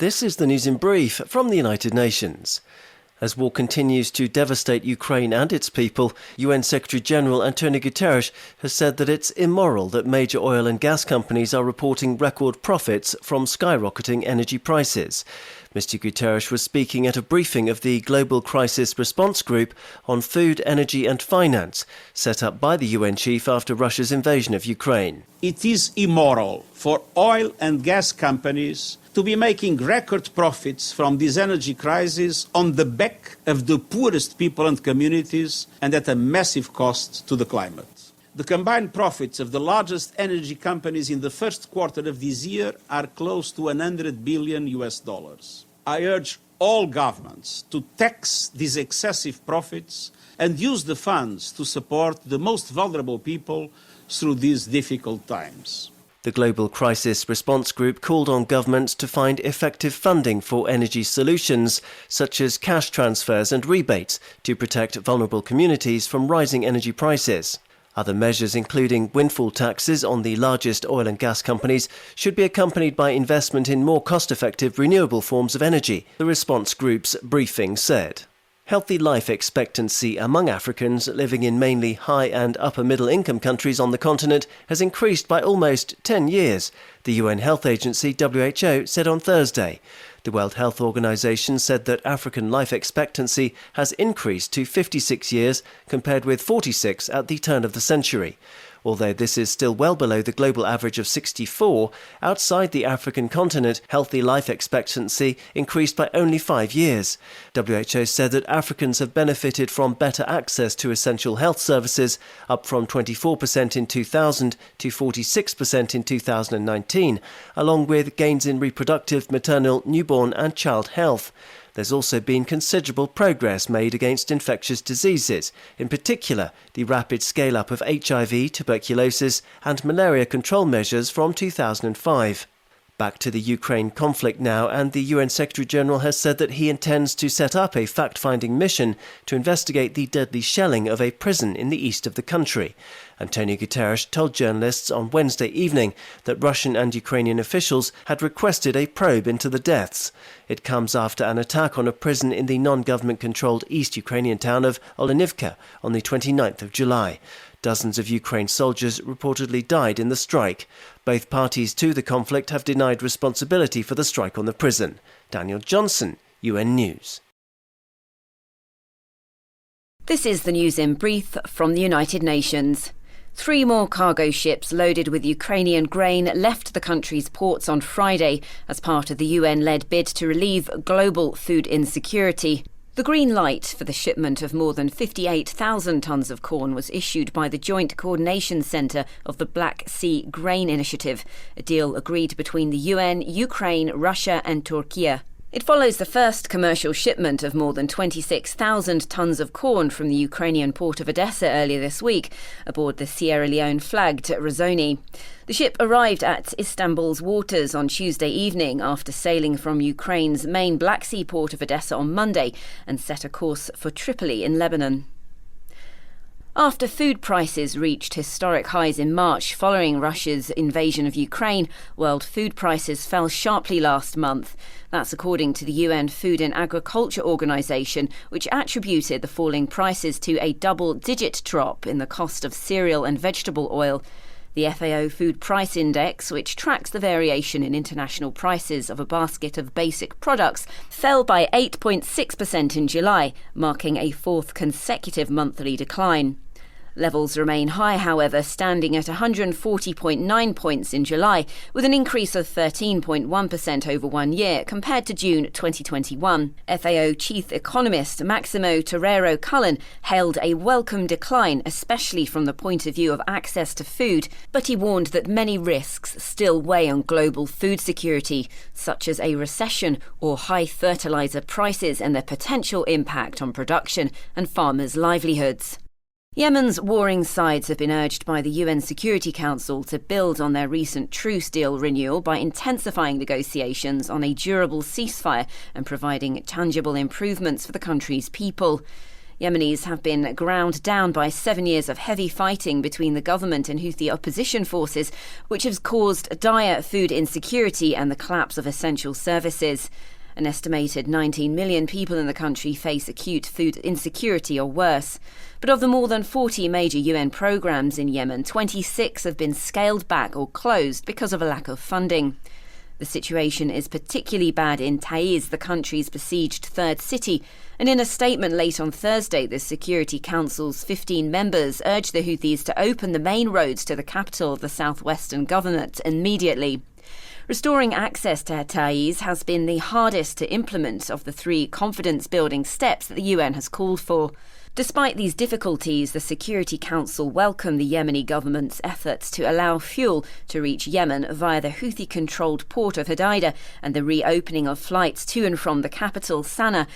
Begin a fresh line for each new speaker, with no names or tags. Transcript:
This is the news in brief from the United Nations. As war continues to devastate Ukraine and its people, UN Secretary-General Antonio Guterres has said that it's immoral that major oil and gas companies are reporting record profits from skyrocketing energy prices. Mr. Guterres was speaking at a briefing of the Global Crisis Response Group on Food, Energy and Finance, set up by the UN chief after Russia's invasion of Ukraine.
It is immoral for oil and gas companies to be making record profits from this energy crisis on the back of the poorest people and communities and at a massive cost to the climate. The combined profits of the largest energy companies in the first quarter of this year are close to $100 billion. I urge all governments to tax these excessive profits and use the funds to support the most vulnerable people through these difficult times.
The Global Crisis Response Group called on governments to find effective funding for energy solutions, such as cash transfers and rebates, to protect vulnerable communities from rising energy prices. Other measures, including windfall taxes on the largest oil and gas companies, should be accompanied by investment in more cost-effective renewable forms of energy, the response group's briefing said. Healthy life expectancy among Africans living in mainly high and upper middle income countries on the continent has increased by almost 10 years, the UN Health Agency WHO said on Thursday. The World Health Organization said that African life expectancy has increased to 56 years compared with 46 at the turn of the century. Although this is still well below the global average of 64, outside the African continent, healthy life expectancy increased by only 5 years. WHO said that Africans have benefited from better access to essential health services, up from 24% in 2000 to 46% in 2019, along with gains in reproductive, maternal, newborn and child health. There's also been considerable progress made against infectious diseases, in particular the rapid scale-up of HIV, tuberculosis and malaria control measures from 2005. Back to the Ukraine conflict now, and the UN Secretary-General has said that he intends to set up a fact-finding mission to investigate the deadly shelling of a prison in the east of the country. Antonio Guterres told journalists on Wednesday evening that Russian and Ukrainian officials had requested a probe into the deaths. It comes after an attack on a prison in the non-government-controlled East Ukrainian town of Olenivka on the 29th of July. Dozens of Ukraine's soldiers reportedly died in the strike. Both parties to the conflict have denied responsibility for the strike on the prison. Daniel Johnson, UN News.
This is the news in brief from the United Nations. 3 more cargo ships loaded with Ukrainian grain left the country's ports on Friday as part of the UN-led bid to relieve global food insecurity. The green light for the shipment of more than 58,000 tonnes of corn was issued by the Joint Coordination Centre of the Black Sea Grain Initiative, a deal agreed between the UN, Ukraine, Russia and Turkey. It follows the first commercial shipment of more than 26,000 tonnes of corn from the Ukrainian port of Odessa earlier this week, aboard the Sierra Leone-flagged Razoni. The ship arrived at Istanbul's waters on Tuesday evening after sailing from Ukraine's main Black Sea port of Odessa on Monday and set a course for Tripoli in Lebanon. After food prices reached historic highs in March following Russia's invasion of Ukraine, world food prices fell sharply last month. That's according to the UN Food and Agriculture Organization, which attributed the falling prices to a double-digit drop in the cost of cereal and vegetable oil. The FAO Food Price Index, which tracks the variation in international prices of a basket of basic products, fell by 8.6% in July, marking a 4th consecutive monthly decline. Levels remain high, however, standing at 140.9 points in July, with an increase of 13.1% over 1 year compared to June 2021. FAO chief economist Maximo Torero-Cullen hailed a welcome decline, especially from the point of view of access to food, but he warned that many risks still weigh on global food security, such as a recession or high fertilizer prices and their potential impact on production and farmers' livelihoods. Yemen's warring sides have been urged by the UN Security Council to build on their recent truce deal renewal by intensifying negotiations on a durable ceasefire and providing tangible improvements for the country's people. Yemenis have been ground down by 7 years of heavy fighting between the government and Houthi opposition forces, which has caused dire food insecurity and the collapse of essential services. An estimated 19 million people in the country face acute food insecurity or worse. But of the more than 40 major UN programmes in Yemen, 26 have been scaled back or closed because of a lack of funding. The situation is particularly bad in Taiz, the country's besieged third city, and in a statement late on Thursday, the Security Council's 15 members urged the Houthis to open the main roads to the capital of the southwestern governorate immediately. Restoring access to Taiz has been the hardest to implement of the 3 confidence-building steps that the UN has called for. Despite these difficulties, the Security Council welcomed the Yemeni government's efforts to allow fuel to reach Yemen via the Houthi-controlled port of Hodeidah and the reopening of flights to and from the capital, Sana'a,